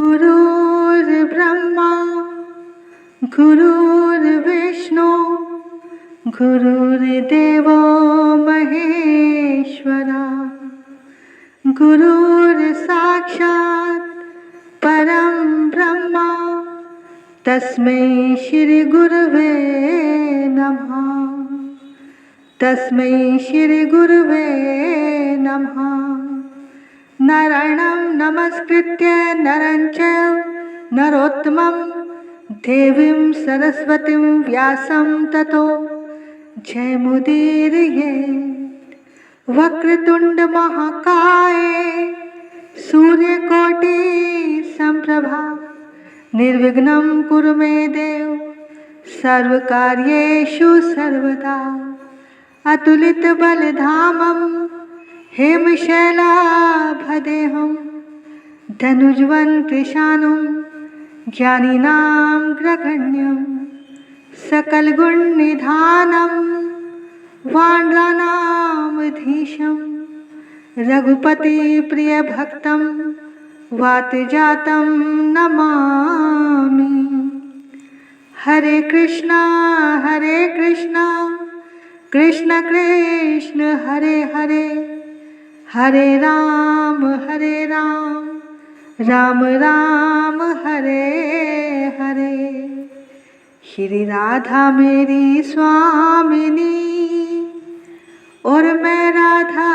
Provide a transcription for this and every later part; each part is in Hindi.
गुरुर्ब्रह्मा गुरुर्विष्णु गुरुर्देवो महेश्वरा गुरुर्साक्षात् परं ब्रह्मा तस्मै श्री गुरुवे नमः। तस्मै श्री गुरुवे नमः। नारायणं नमस्कृत्य नरं चैव नरोत्तमं देवीं सरस्वतीं व्यासं ततो जयमुदीरयेत्। वक्रतुंड महाकाय सूर्यकोटि संप्रभा निर्विघ्नं कुरु मे देव सर्वकार्येषु सर्वदा। अतुलित बलधामं हेमशैलाभदेहं धनुज्वं कृशानं ज्ञानिनां ग्रगण्यं सकलगुणनिधानं वानराणामधीशं रघुपतिप्रियभक्तं वातजातं नमामि। हरे कृष्णा कृष्ण कृष्ण हरे हरे हरे राम राम राम हरे हरे। श्री राधा मेरी स्वामिनी और मैं राधा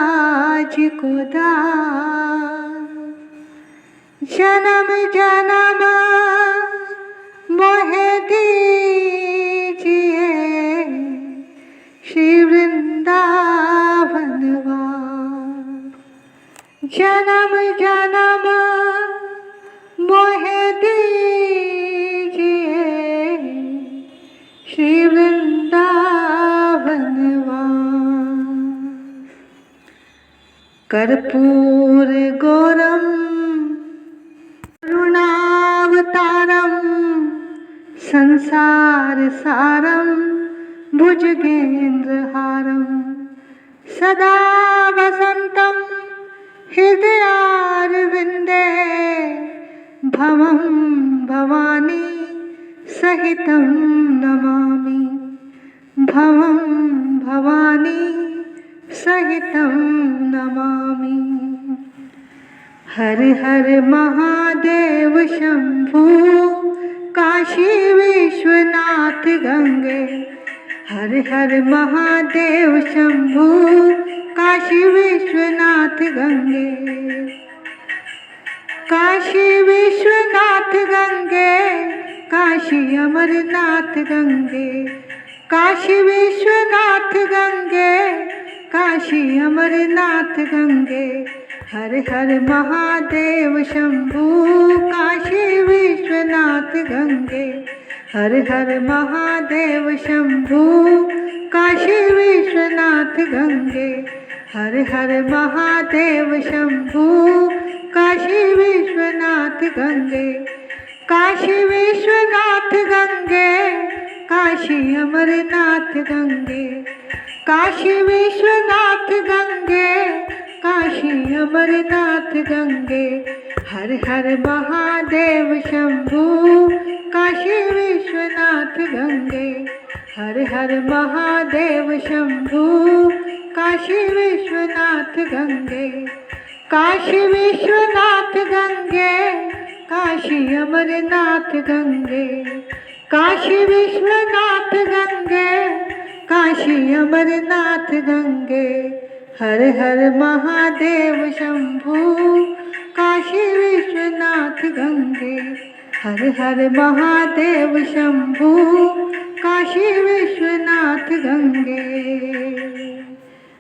जी को दास। जन्म जन्म मोहे दीजिए श्री वृंदावन वास। जन्म जन्म मोहे दीजिए श्री वृंदावन वास। कर्पूर गौरम करुणावतारम संसार सारम भुजगेन्द्रहारं सदा वसन्तं हृदयारविन्दे भवं भवानी सहितं नमामि। भवं भवानी सहितं नमामि। हर हर महादेव शंभु काशी विश्वनाथ गंगे। हर हर महादेव शंभु काशी विश्वनाथ गंगे। काशी विश्वनाथ गंगे काशी अमरनाथ गंगे। काशी विश्वनाथ गंगे काशी अमरनाथ गंगे। हर हर महादेव शंभु काशी विश्वनाथ गंगे। हर हर महादेव शंभु काशी विश्वनाथ गंगे। हर हर महादेव शंभु काशी विश्वनाथ गंगे। काशी विश्वनाथ गंगे काशी अमरनाथ गंगे। काशी विश्वनाथ गंगे काशी अमरनाथ गंगे। हर हर महादेव शंभु काशी विश्वनाथ गंगे। हर हर महादेव शंभु काशी विश्वनाथ गंगे। काशी विश्वनाथ गंगे काशी अमरनाथ गंगे। काशी विश्वनाथ गंगे काशी अमरनाथ गंगे। हर हर महादेव शंभु काशी विश्वनाथ गंगे। हर हर महादेव शंभु काशी विश्वनाथ गंगे।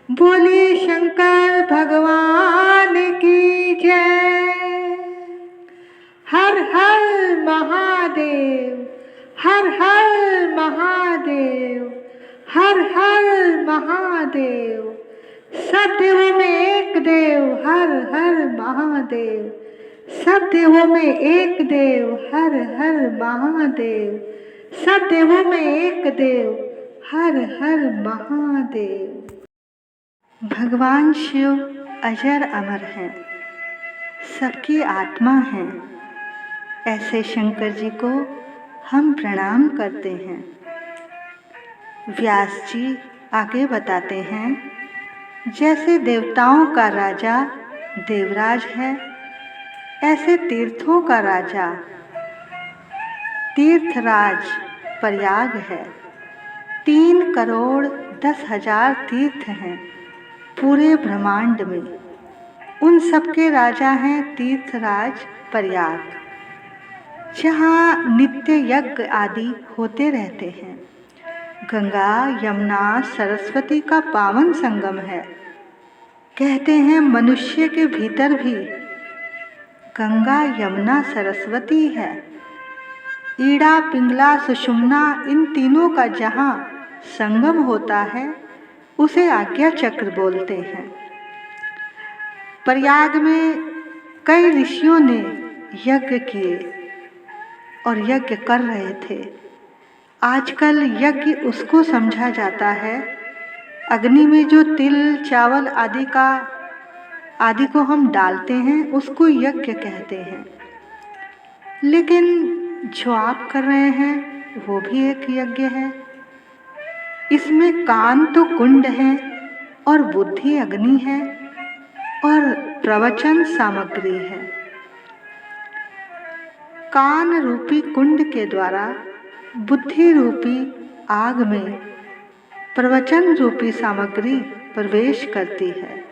बोले शंकर भगवान की जय। हर हर महादेव हर हर महादेव हर हर महादेव। सब देवों में एक देव हर हर महादेव। सब देवों में एक देव हर हर महादेव। सब देवों में एक देव हर हर महादेव। भगवान शिव अजर अमर हैं, सबकी आत्मा हैं। ऐसे शंकर जी को हम प्रणाम करते हैं। व्यास जी आगे बताते हैं, जैसे देवताओं का राजा देवराज है, ऐसे तीर्थों का राजा तीर्थराज प्रयाग है। 3,10,000 तीर्थ हैं पूरे ब्रह्मांड में, उन सबके राजा हैं तीर्थराज प्रयाग, जहाँ नित्य यज्ञ आदि होते रहते हैं। गंगा यमुना सरस्वती का पावन संगम है। कहते हैं मनुष्य के भीतर भी गंगा यमुना सरस्वती है। ईड़ा पिंगला सुषुम्ना इन तीनों का जहाँ संगम होता है उसे आज्ञा चक्र बोलते हैं। प्रयाग में कई ऋषियों ने यज्ञ किए और यज्ञ कर रहे थे। आजकल यज्ञ उसको समझा जाता है, अग्नि में जो तिल चावल आदि को हम डालते हैं उसको यज्ञ कहते हैं। लेकिन जो आप कर रहे हैं वो भी एक यज्ञ है। इसमें कान तो कुंड है और बुद्धि अग्नि है और प्रवचन सामग्री है। कान रूपी कुंड के द्वारा बुद्धि रूपी आग में प्रवचन रूपी सामग्री प्रवेश करती है।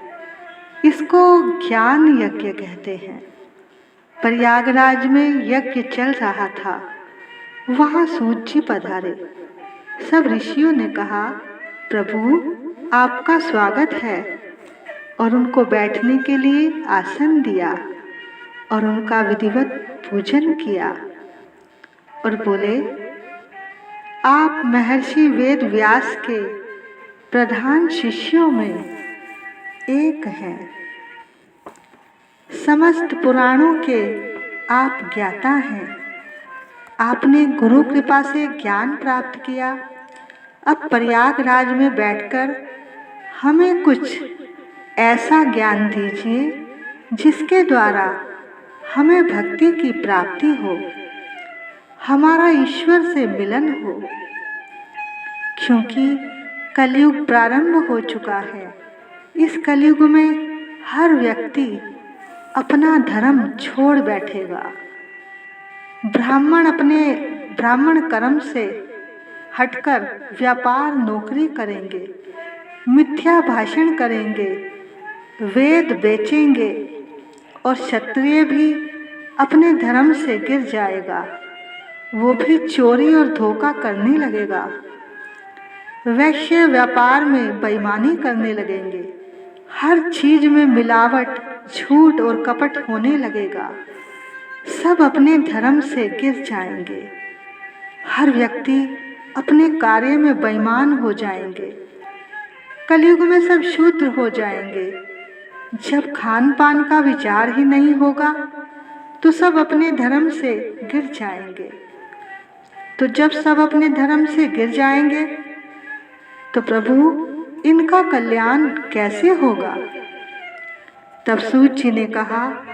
इसको ज्ञान यज्ञ कहते हैं। प्रयागराज में यज्ञ चल रहा था, वहाँ सूत जी पधारे। सब ऋषियों ने कहा, प्रभु आपका स्वागत है, और उनको बैठने के लिए आसन दिया और उनका विधिवत पूजन किया और बोले, आप महर्षि वेद व्यास के प्रधान शिष्यों में एक हैं। समस्त पुराणों के आप ज्ञाता हैं। आपने गुरु कृपा से ज्ञान प्राप्त किया। अब प्रयागराज में बैठकर हमें कुछ ऐसा ज्ञान दीजिए जिसके द्वारा हमें भक्ति की प्राप्ति हो, हमारा ईश्वर से मिलन हो। क्योंकि कलयुग प्रारंभ हो चुका है। इस कलयुग में हर व्यक्ति अपना धर्म छोड़ बैठेगा। ब्राह्मण अपने ब्राह्मण कर्म से हटकर व्यापार नौकरी करेंगे, मिथ्या भाषण करेंगे, वेद बेचेंगे और क्षत्रिय भी अपने धर्म से गिर जाएगा। वो भी चोरी और धोखा करने लगेगा। वैश्य व्यापार में बेईमानी करने लगेंगे। हर चीज में मिलावट, झूठ और कपट होने लगेगा। सब अपने धर्म से गिर जाएंगे। हर व्यक्ति अपने कार्य में बेईमान हो जाएंगे। कलयुग में सब शूद्र हो जाएंगे। जब खान पान का विचार ही नहीं होगा तो सब अपने धर्म से गिर जाएंगे। तो जब सब अपने धर्म से गिर जाएंगे तो प्रभु इनका कल्याण कैसे होगा? तब सूत जी ने कहा,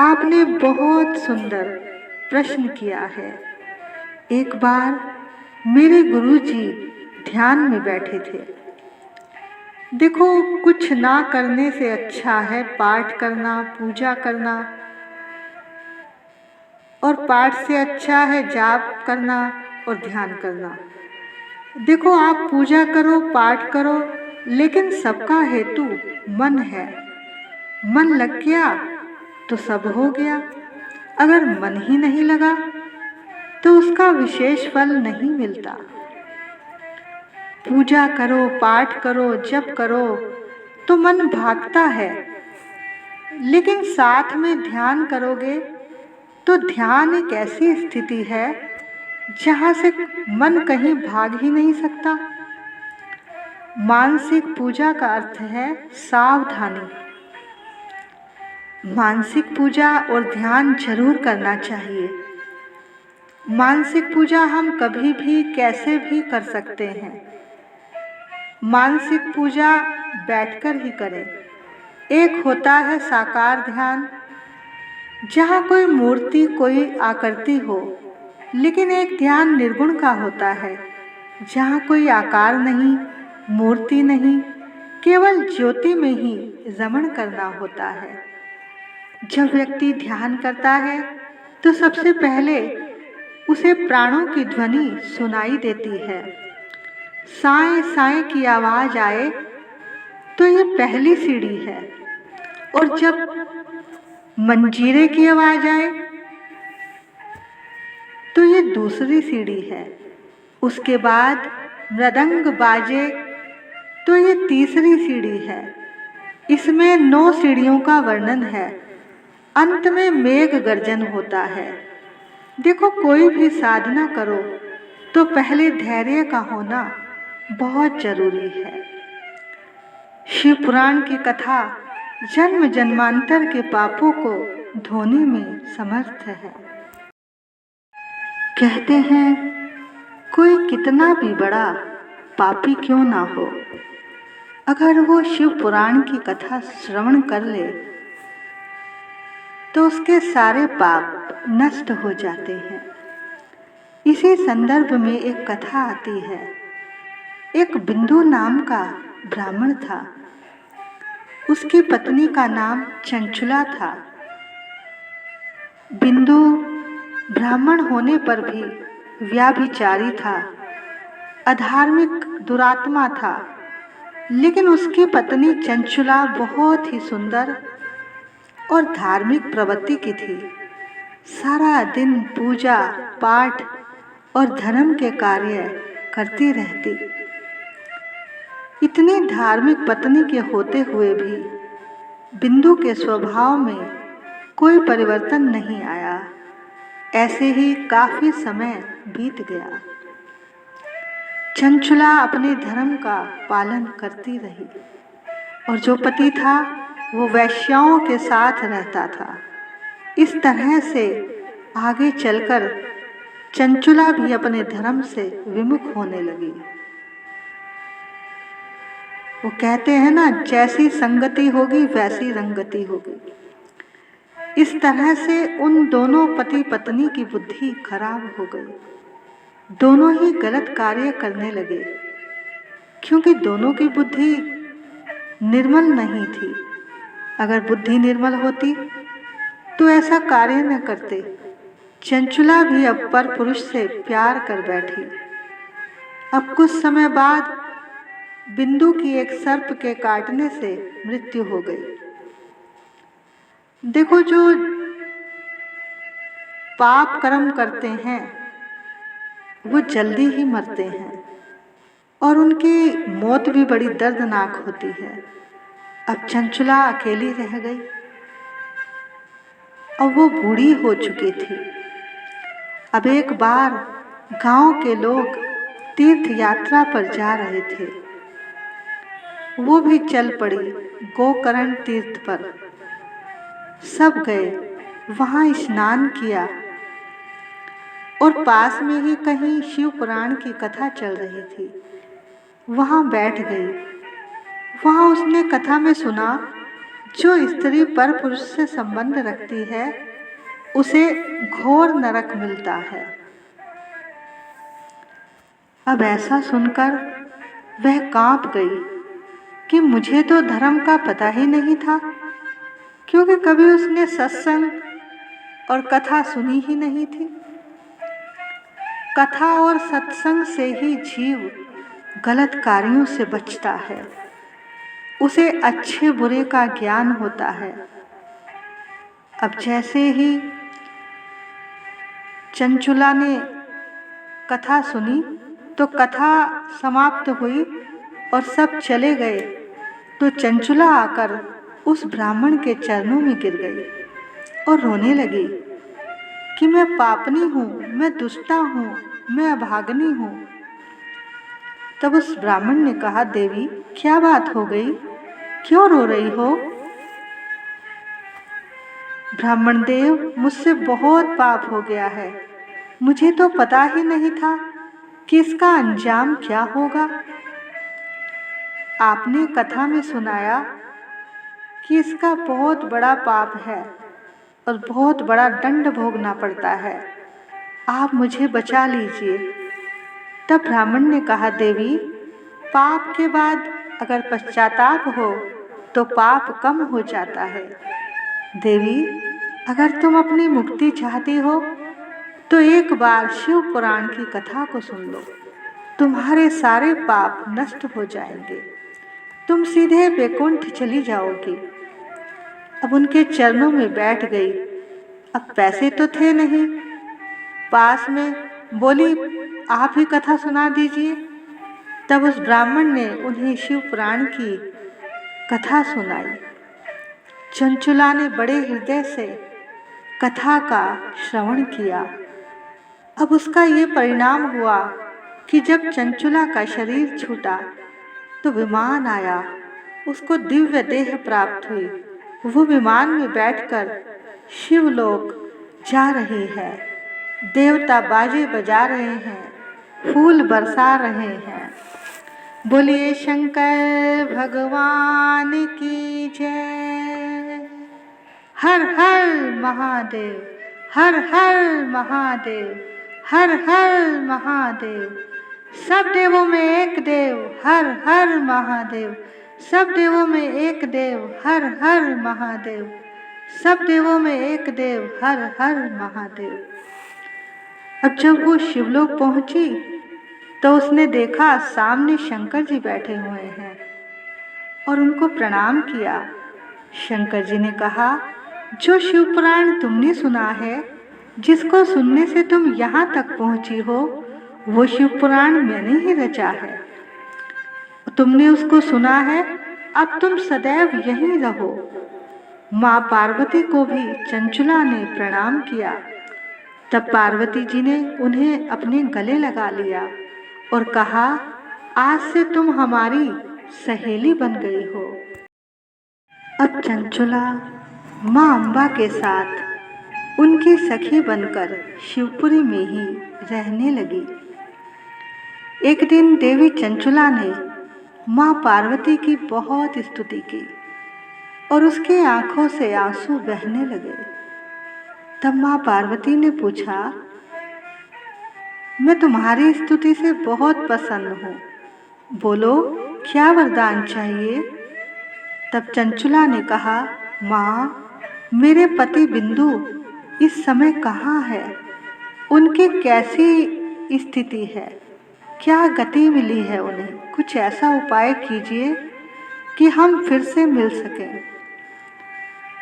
आपने बहुत सुंदर प्रश्न किया है। एक बार मेरे गुरु जी ध्यान में बैठे थे। देखो, कुछ ना करने से अच्छा है पाठ करना, पूजा करना, और पाठ से अच्छा है जाप करना और ध्यान करना। देखो, आप पूजा करो, पाठ करो, लेकिन सबका हेतु मन है। मन लग गया तो सब हो गया। अगर मन ही नहीं लगा तो उसका विशेष फल नहीं मिलता। पूजा करो, पाठ करो, जप करो तो मन भागता है, लेकिन साथ में ध्यान करोगे तो ध्यान एक ऐसी स्थिति है जहाँ से मन कहीं भाग ही नहीं सकता। मानसिक पूजा का अर्थ है सावधानी। मानसिक पूजा और ध्यान जरूर करना चाहिए। मानसिक पूजा हम कभी भी कैसे भी कर सकते हैं। मानसिक पूजा बैठकर ही करें। एक होता है साकार ध्यान, जहाँ कोई मूर्ति, कोई आकृति हो, लेकिन एक ध्यान निर्गुण का होता है, जहाँ कोई आकार नहीं, मूर्ति नहीं, केवल ज्योति में ही रमण करना होता है। जब व्यक्ति ध्यान करता है तो सबसे पहले उसे प्राणों की ध्वनि सुनाई देती है। साएं साएं की आवाज आए तो ये पहली सीढ़ी है, और जब मंजीरे की आवाज आए तो ये दूसरी सीढ़ी है। उसके बाद मृदंग बाजे तो ये तीसरी सीढ़ी है। इसमें 9 सीढ़ियों का वर्णन है। अंत में मेघ गर्जन होता है। देखो, कोई भी साधना करो तो पहले धैर्य का होना बहुत जरूरी है। शिव पुराण की कथा जन्म जन्मांतर के पापों को धोने में समर्थ है। कहते हैं, कोई कितना भी बड़ा पापी क्यों ना हो, अगर वो शिव पुराण की कथा श्रवण कर ले तो उसके सारे पाप नष्ट हो जाते हैं। इसी संदर्भ में एक कथा आती है। एक बिंदु नाम का ब्राह्मण था। उसकी पत्नी का नाम चंचुला था। बिंदु ब्राह्मण होने पर भी व्याभिचारी था, अधार्मिक दुरात्मा था, लेकिन उसकी पत्नी चंचुला बहुत ही सुंदर और धार्मिक प्रवृत्ति की थी। सारा दिन पूजा पाठ और धर्म के कार्य करती रहती। इतनी धार्मिक पत्नी के होते हुए भी बिंदु के स्वभाव में कोई परिवर्तन नहीं आया। ऐसे ही काफी समय बीत गया। चंचुला अपने धर्म का पालन करती रही और जो पति था वो वैश्याओं के साथ रहता था। इस तरह से आगे चलकर चंचुला भी अपने धर्म से विमुख होने लगी। वो कहते हैं ना, जैसी संगति होगी वैसी रंगति होगी। इस तरह से उन दोनों पति पत्नी की बुद्धि खराब हो गई। दोनों ही गलत कार्य करने लगे, क्योंकि दोनों की बुद्धि निर्मल नहीं थी। अगर बुद्धि निर्मल होती तो ऐसा कार्य न करते। चंचुला भी अब पर पुरुष से प्यार कर बैठी। अब कुछ समय बाद बिंदु की एक सर्प के काटने से मृत्यु हो गई। देखो, जो पाप कर्म करते हैं वो जल्दी ही मरते हैं और उनकी मौत भी बड़ी दर्दनाक होती है। अब चंचुला अकेली रह गई और वो बूढ़ी हो चुकी थी। अब एक बार गांव के लोग तीर्थ यात्रा पर जा रहे थे। वो भी चल पड़ी गोकर्ण तीर्थ पर। सब गए, वहां स्नान किया और पास में ही कहीं शिव पुराण की कथा चल रही थी। वहां बैठ गई। वहां उसने कथा में सुना, जो स्त्री पर पुरुष से संबंध रखती है उसे घोर नरक मिलता है। अब ऐसा सुनकर वह कांप गई कि मुझे तो धर्म का पता ही नहीं था, क्योंकि कभी उसने सत्संग और कथा सुनी ही नहीं थी। कथा और सत्संग से ही जीव गलत कार्यों से बचता है। उसे अच्छे बुरे का ज्ञान होता है। अब जैसे ही चंचुला ने कथा सुनी तो कथा समाप्त हुई और सब चले गए, तो चंचुला आकर उस ब्राह्मण के चरणों में गिर गई और रोने लगी कि मैं पापनी हूँ, मैं दुष्टा हूँ, मैं अभागनी हूँ। तब उस ब्राह्मण ने कहा, देवी क्या बात हो गई, क्यों रो रही हो? ब्राह्मण देव, मुझसे बहुत पाप हो गया है। मुझे तो पता ही नहीं था कि इसका अंजाम क्या होगा। आपने कथा में सुनाया कि इसका बहुत बड़ा पाप है, और बहुत बड़ा दंड भोगना पड़ता है। आप मुझे बचा लीजिए। तब ब्राह्मण ने कहा, देवी, पाप के बाद अगर पश्चाताप हो तो पाप कम हो जाता है। देवी, अगर तुम अपनी मुक्ति चाहती हो तो एक बार शिव पुराण की कथा को सुन लो। तुम्हारे सारे पाप नष्ट हो जाएंगे, तुम सीधे वैकुंठ चली जाओगी। अब उनके चरणों में बैठ गई। अब पैसे तो थे नहीं पास में, बोली, आप ही कथा सुना दीजिए। तब उस ब्राह्मण ने उन्हें शिव पुराण की कथा सुनाई। चंचुला ने बड़े हृदय से कथा का श्रवण किया। अब उसका ये परिणाम हुआ कि जब चंचुला का शरीर छूटा तो विमान आया, उसको दिव्य देह प्राप्त हुई। वो विमान में बैठकर शिवलोक जा रही है। देवता बाजे बजा रहे हैं, फूल बरसा रहे हैं। बोलिए शंकर भगवान की जय। हर हर महादेव, हर हर महादेव, हर हर महादेव। सब देवों में एक देव, हर हर महादेव। सब देवों में एक देव, हर हर महादेव। सब देवों में एक देव, हर हर महादेव। अब जब वो शिवलोक पहुंची तो उसने देखा सामने शंकर जी बैठे हुए हैं और उनको प्रणाम किया। शंकर जी ने कहा, जो शिव पुराण तुमने सुना है, जिसको सुनने से तुम यहाँ तक पहुंची हो, वो शिव पुराण मैंने ही रचा है। तुमने उसको सुना है, अब तुम सदैव यहीं रहो। माँ पार्वती को भी चंचुला ने प्रणाम किया। तब पार्वती जी ने उन्हें अपने गले लगा लिया और कहा, आज से तुम हमारी सहेली बन गई हो। अब चंचुला माँ अम्बा के साथ उनकी सखी बनकर शिवपुरी में ही रहने लगी। एक दिन देवी चंचुला ने माँ पार्वती की बहुत स्तुति की और उसकी आंखों से आंसू बहने लगे। तब माँ पार्वती ने पूछा, मैं तुम्हारी स्तुति से बहुत प्रसन्न हूँ, बोलो क्या वरदान चाहिए। तब चंचुला ने कहा, माँ, मेरे पति बिंदु इस समय कहाँ है, उनकी कैसी स्थिति है, क्या गति मिली है उन्हें, कुछ ऐसा उपाय कीजिए कि हम फिर से मिल सकें।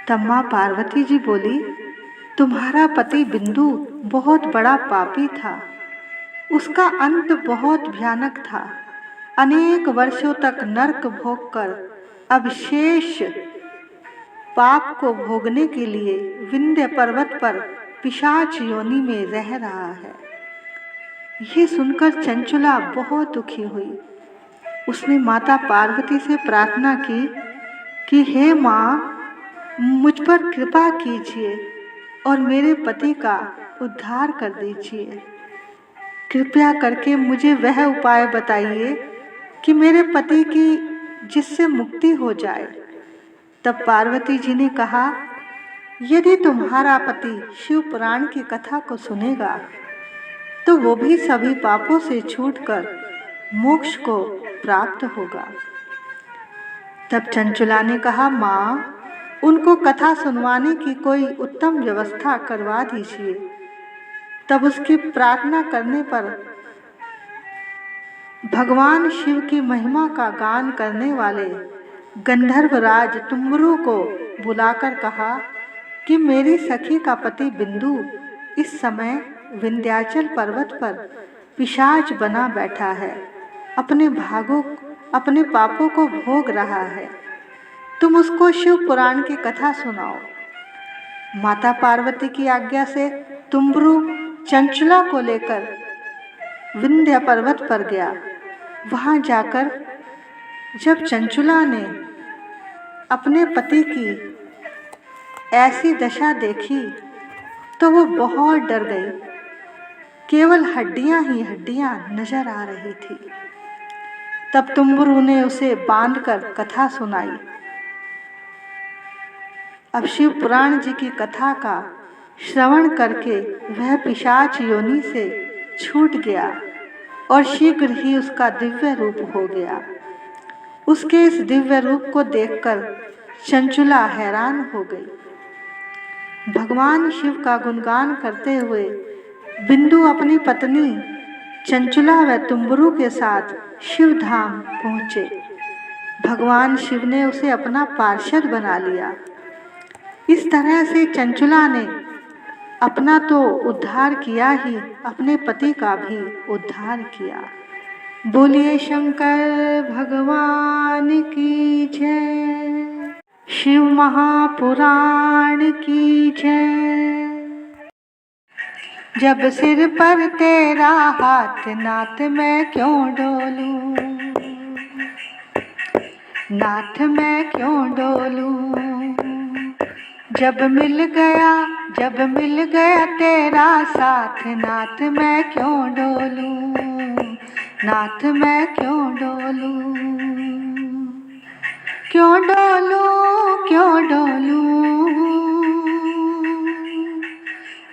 तब माँ पार्वती जी बोली, तुम्हारा पति बिंदु बहुत बड़ा पापी था, उसका अंत बहुत भयानक था। अनेक वर्षों तक नरक भोगकर अब शेष पाप को भोगने के लिए विंध्य पर्वत पर पिशाच योनि में रह रहा है। ये सुनकर चंचुला बहुत दुखी हुई। उसने माता पार्वती से प्रार्थना की कि हे माँ, मुझ पर कृपा कीजिए और मेरे पति का उद्धार कर दीजिए। कृपया करके मुझे वह उपाय बताइए कि मेरे पति की जिससे मुक्ति हो जाए। तब पार्वती जी ने कहा, यदि तुम्हारा पति शिव पुराण की कथा को सुनेगा तो वो भी सभी पापों से छूटकर मोक्ष को प्राप्त होगा। तब चंचुला ने कहा, माँ, उनको कथा सुनवाने की कोई उत्तम व्यवस्था करवा दीजिए। तब उसकी प्रार्थना करने पर भगवान शिव की महिमा का गान करने वाले गंधर्वराज तुम्बरु को बुलाकर कहा कि मेरी सखी का पति बिंदु इस समय विंध्याचल पर्वत पर पिशाच बना बैठा है, अपने पापों को भोग रहा है। तुम उसको शिव पुराण की कथा सुनाओ। माता पार्वती की आज्ञा से तुम्बरु चंचुला को लेकर विंध्य पर्वत पर गया। वहां जाकर जब चंचुला ने अपने पति की ऐसी दशा देखी तो वो बहुत डर गई। केवल हड्डियां ही हड्डियां नजर आ रही थी। तब तुम्बरु ने उसे बांधकर कथा सुनाई। अब शिव पुराण जी की कथा का श्रवण करके वह पिशाच योनि से छूट गया और शीघ्र ही उसका दिव्य रूप हो गया। उसके इस दिव्य रूप को देखकर चंचुला हैरान हो गई। भगवान शिव का गुणगान करते हुए बिंदु अपनी पत्नी चंचुला व तुम्बरू के साथ शिव धाम पहुँचे। भगवान शिव ने उसे अपना पार्षद बना लिया। इस तरह से चंचुला ने अपना तो उद्धार किया ही, अपने पति का भी उद्धार किया। बोलिए शंकर भगवान की जय, शिव महापुराण की जय। जब सिर पर तेरा हाथ नाथ मैं क्यों डोलूं, नाथ मैं क्यों डोलूं। जब मिल गया तेरा साथ नाथ मैं क्यों डोलूं, नाथ मैं क्यों डोलूं। क्यों डोलूं, क्यों डोलूं।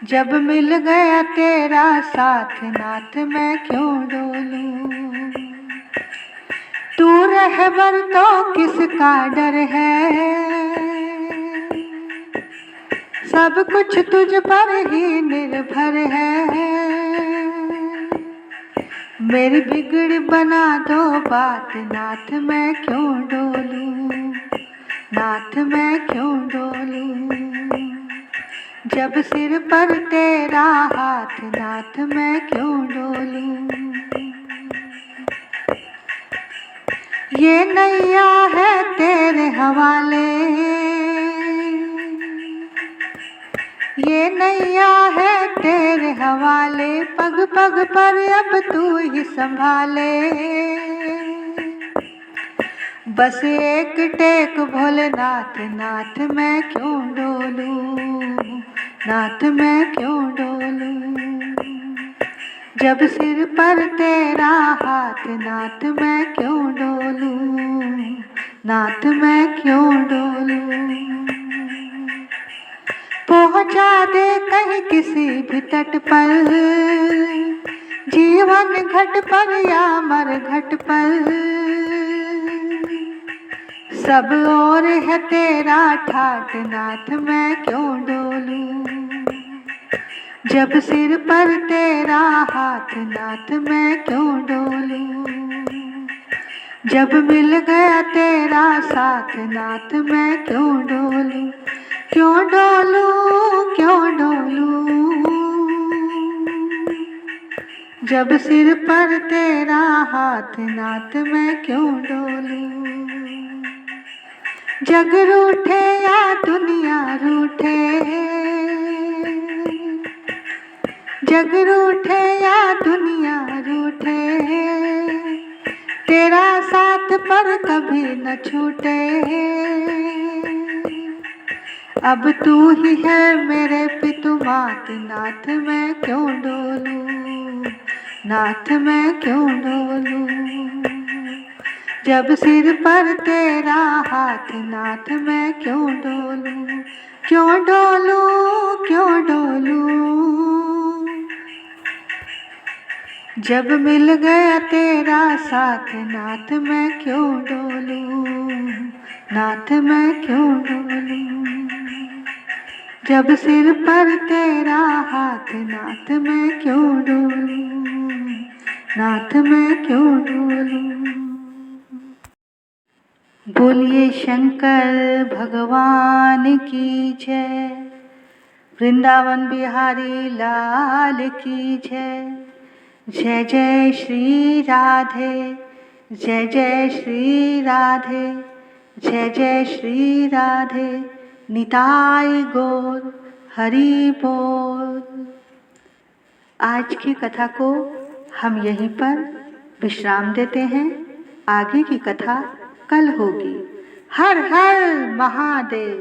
जब मिल गया तेरा साथ नाथ मैं क्यों डोलूं। तू रहबर तो किसका डर है, सब कुछ तुझ पर ही निर्भर है। मेरी बिगड़ बना दो बात नाथ मैं क्यों डोलूं, नाथ मैं क्यों डोलूं। जब सिर पर तेरा हाथ नाथ मैं क्यों डोलूं। ये नैया है तेरे हवाले, ये नैया है तेरे हवाले। पग पग पर अब तू ही संभाले। बस एक टेक भोलेनाथ नाथ मैं क्यों डोलूं, नाथ मैं क्यों डोलूं। जब सिर पर तेरा हाथ नाथ मैं क्यों डोलूं, नाथ मैं क्यों डोलूं। पहुँचा दे कहीं किसी भी तट पर, जीवन घट पर या मर घट पर। सब और है तेरा ठाट नाथ मैं क्यों डोलूं। जब सिर पर तेरा हाथ नाथ मैं क्यों डोलूं। जब मिल गया तेरा साथ नाथ मैं क्यों डोलूं। क्यों डोलूं, क्यों डोलूं। जब सिर पर तेरा हाथ नाथ मैं क्यों डोलूं। जग रूठे या दुनिया रूठे, जग रूठे या दुनिया रूठे। तेरा साथ पर कभी न छूटे। अब तू ही है मेरे पितु मात नाथ मैं क्यों डोलूं, नाथ मैं क्यों डोलूं। जब सिर पर तेरा हाथ नाथ मैं क्यों डोलूं। क्यों डोलूं, क्यों डोलूं। जब मिल गया तेरा साथ नाथ मैं क्यों डोलूं, नाथ मैं क्यों डोलूं। जब सिर पर तेरा हाथ नाथ मैं क्यों डोलूं, नाथ मैं क्यों डोलूं। बोलिए शंकर भगवान की जय, वृंदावन बिहारी लाल की जय। जय जय श्री राधे, जय जय श्री राधे, जय जय श्री राधे। निताई गौर हरि बोल। आज की कथा को हम यहीं पर विश्राम देते हैं। आगे की कथा कल होगी। हर हर महादेव,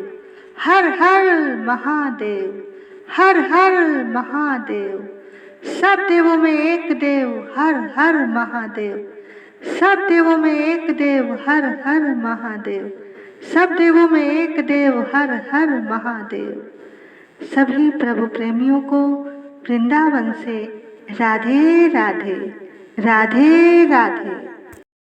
हर हर महादेव, हर हर महादेव। सब देवों में एक देव, हर हर महादेव। सब देवों में एक देव, हर हर महादेव। सब देवों में एक देव, हर हर महादेव। सभी प्रभु प्रेमियों को वृंदावन से राधे राधे, राधे राधे।